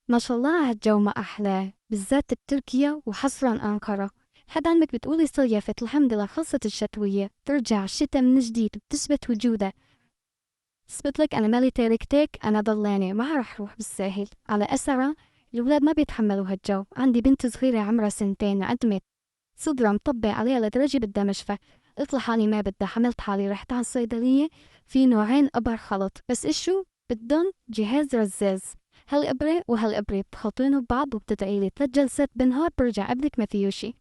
ما شاء الله هالجو ما أحلاه، بالذات بتركيا وحصرا أنقرة. حد عمك بتقولي صيفت، الحمد لله خلصت الشتوية، ترجع الشتا من جديد بتثبت وجودها. اثبت لك أنا مالي تاركتك، أنا ضلاني ما رح روح بالساهل على أسرة. الولاد ما بيتحملوا هالجو، عندي بنت صغيرة عمرها سنتين عدمت صدرها مطبق عليها لدرجة بدها مشفى. قلت لحالي ما بدها، حملت حالي رحت على الصيدلية. في نوعين إبر خلط، بس إشو بدن جهاز رزاز. هالإبرة وهالإبرة بتخلطينه ببعض وبتدعيلي 3 جلسات بالنهار برجع ابنك ما فيه شي.